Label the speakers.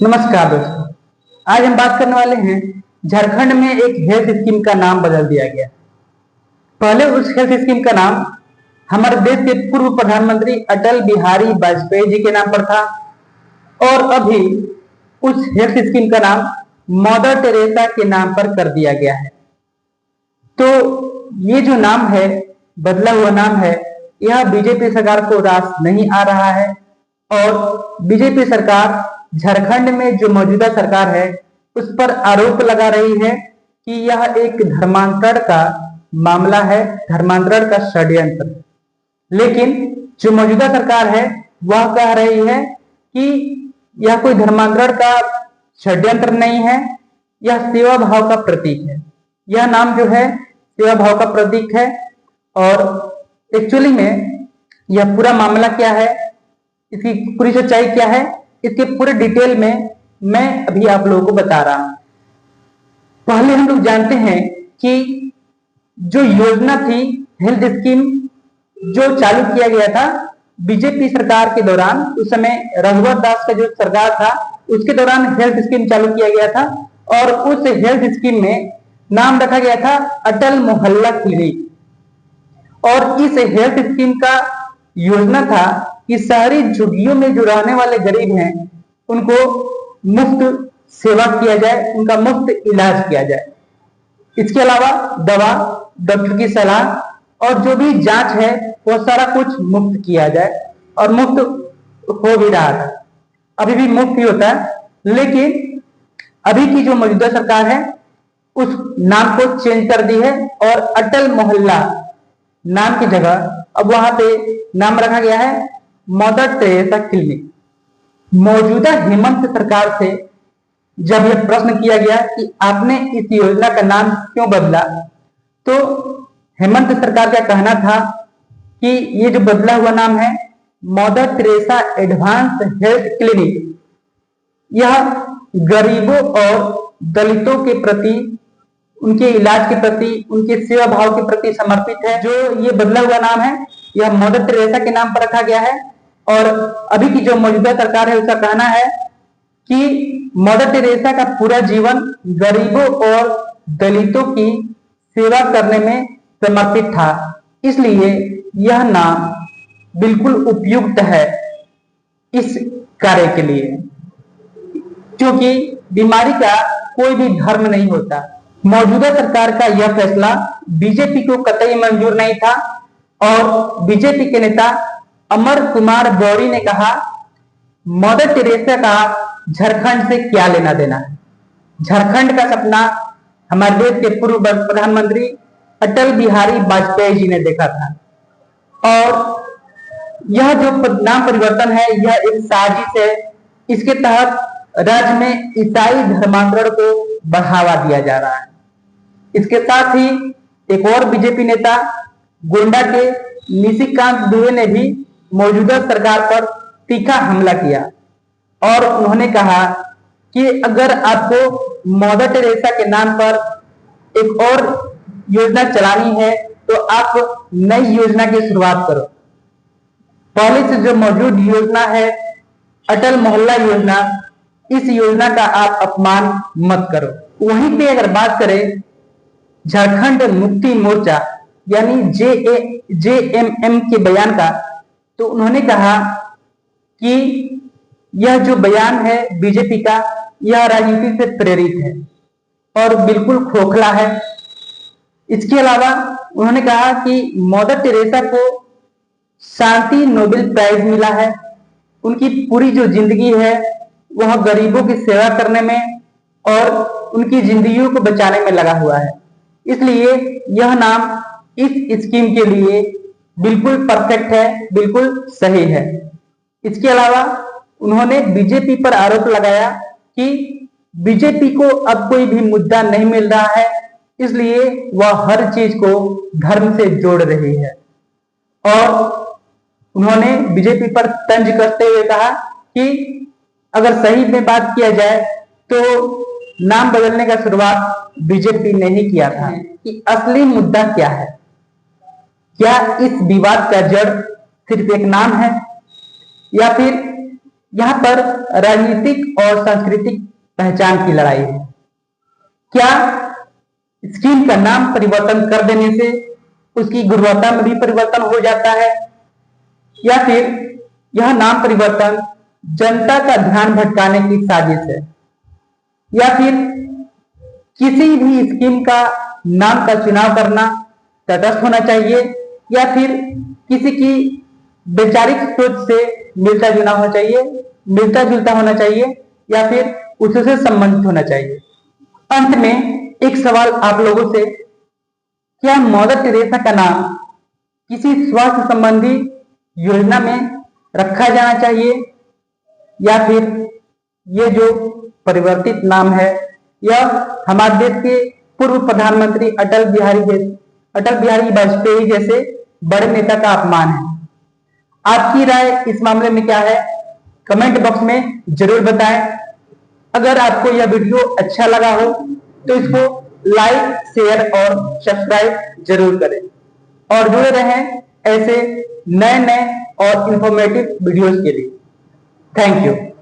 Speaker 1: नमस्कार दोस्तों। आज हम बात करने वाले हैं झारखंड में एक हेल्थ स्कीम का नाम बदल दिया गया। पहले उस हेल्थ स्कीम का नाम हमारे देश के पूर्व प्रधानमंत्री अटल बिहारी वाजपेयी जी के नाम पर था और अभी उस हेल्थ स्कीम का नाम मदर टेरेसा के नाम पर कर दिया गया है। तो ये जो नाम है, बदला हुआ नाम है, यह बीजेपी सरकार को रास नहीं आ रहा है और बीजेपी सरकार झारखंड में जो मौजूदा सरकार है उस पर आरोप लगा रही है कि यह एक धर्मांतरण का मामला है, धर्मांतरण का षड्यंत्र। लेकिन जो मौजूदा सरकार है वह कह रही है कि यह कोई धर्मांतरण का षड्यंत्र नहीं है, यह सेवा भाव का प्रतीक है। यह नाम जो है सेवा भाव का प्रतीक है और एक्चुअली में यह पूरा मामला क्या है, इसकी पूरी सच्चाई क्या है, इसके पूरे डिटेल में मैं अभी आप लोगों को बता रहा हूं। पहले हम लोग जानते हैं कि जो योजना थी, हेल्थ स्कीम जो चालू किया गया था बीजेपी सरकार के दौरान, उस समय रघुवर दास का जो सरकार था उसके दौरान हेल्थ स्कीम चालू किया गया था और उस हेल्थ स्कीम में नाम रखा गया था अटल मोहल्ला क्लिनिक। और इस हेल्थ स्कीम का योजना था कि शहरी झुग्गियों में जो रहने वाले गरीब हैं उनको मुफ्त सेवा किया जाए, उनका मुफ्त इलाज किया जाए। इसके अलावा दवा, डॉक्टर की सलाह और जो भी जांच है वो सारा कुछ मुफ्त किया जाए और मुफ्त हो भी रहा था, अभी भी मुफ्त ही होता है। लेकिन अभी की जो मौजूदा सरकार है उस नाम को चेंज कर दी है और अटल मोहल्ला नाम की जगह अब वहां पे नाम रखा गया है मदर टेरेसा क्लिनिक। मौजूदा हेमंत सरकार से जब यह प्रश्न किया गया कि आपने इस योजना का नाम क्यों बदला, तो हेमंत सरकार का कहना था कि ये जो बदला हुआ नाम है mother Teresa advance health clinic, यह गरीबों और दलितों के प्रति, उनके इलाज के प्रति, उनके सेवा भाव के प्रति समर्पित है। जो ये बदला हुआ नाम है यह मदर टेरेसा के नाम पर रखा गया है और अभी की जो मौजूदा सरकार है उसका कहना है कि मदर टेरेसा का पूरा जीवन गरीबों और दलितों की सेवा करने में समर्पित था, इसलिए यह नाम बिल्कुल उपयुक्त है इस कार्य के लिए, क्योंकि बीमारी का कोई भी धर्म नहीं होता। मौजूदा सरकार का यह फैसला बीजेपी को कतई मंजूर नहीं था और बीजेपी के नेता अमर कुमार गौरी ने कहा मदर टेरेसा का झारखंड से क्या लेना देना है। झारखंड का सपना हमारे देश के पूर्व प्रधानमंत्री अटल बिहारी वाजपेयी जी ने देखा था और यह जो नाम परिवर्तन है यह एक साजिश है। इसके तहत राज्य में ईसाई धर्मांतरण को बढ़ावा दिया जा रहा है। इसके साथ ही एक और बीजेपी नेता गोंडा के निशिकांत दुबे ने भी मौजूदा सरकार पर तीखा हमला किया और उन्होंने कहा कि अगर आपको मदर टेरेसा के नाम पर एक और योजना चलानी है तो आप नई योजना की शुरुआत करो। पहले से जो मौजूद योजना है अटल मोहल्ला योजना, इस योजना का आप अपमान मत करो। वहीं पे अगर बात करें झारखंड मुक्ति मोर्चा यानी JMM के बयान का, तो उन्होंने कहा कि यह जो बयान है बीजेपी का यह राजनीति से प्रेरित है और बिल्कुल खोखला है। इसके अलावा उन्होंने कहा कि मदर टेरेसा को शांति नोबेल प्राइज मिला है, उनकी पूरी जो जिंदगी है वह गरीबों की सेवा करने में और उनकी जिंदगियों को बचाने में लगा हुआ है, इसलिए यह नाम इस स्कीम के लिए बिल्कुल परफेक्ट है, बिल्कुल सही है। इसके अलावा उन्होंने बीजेपी पर आरोप लगाया कि बीजेपी को अब कोई भी मुद्दा नहीं मिल रहा है, इसलिए वह हर चीज को धर्म से जोड़ रही है और उन्होंने बीजेपी पर तंज कसते हुए कहा कि अगर सही में बात किया जाए तो नाम बदलने का शुरुआत बीजेपी ने ही किया था। कि असली मुद्दा क्या है, क्या इस विवाद का जड़ सिर्फ एक नाम है या फिर यहाँ पर राजनीतिक और सांस्कृतिक पहचान की लड़ाई है। क्या स्कीम का नाम परिवर्तन कर देने से उसकी गुणवत्ता में भी परिवर्तन हो जाता है, या फिर यह नाम परिवर्तन जनता का ध्यान भटकाने की साजिश है, या फिर किसी भी स्कीम का नाम का चुनाव करना तटस्थ होना चाहिए, या फिर किसी की वैचारिक सोच से मिलता जुलता होना चाहिए, या फिर उससे संबंधित होना चाहिए। अंत में एक सवाल आप लोगों से, क्या मदर टेरेसा का नाम किसी स्वास्थ्य संबंधी योजना में रखा जाना चाहिए, या फिर ये जो परिवर्तित नाम है यह हमारे देश के पूर्व प्रधानमंत्री अटल बिहारी वाजपेयी जैसे बड़े नेता का अपमान है? आपकी राय इस मामले में क्या है, कमेंट बॉक्स में जरूर बताएं। अगर आपको यह वीडियो अच्छा लगा हो तो इसको लाइक, शेयर और सब्सक्राइब जरूर करें और जुड़े रहें ऐसे नए और इंफॉर्मेटिव वीडियोस के लिए। Thank you.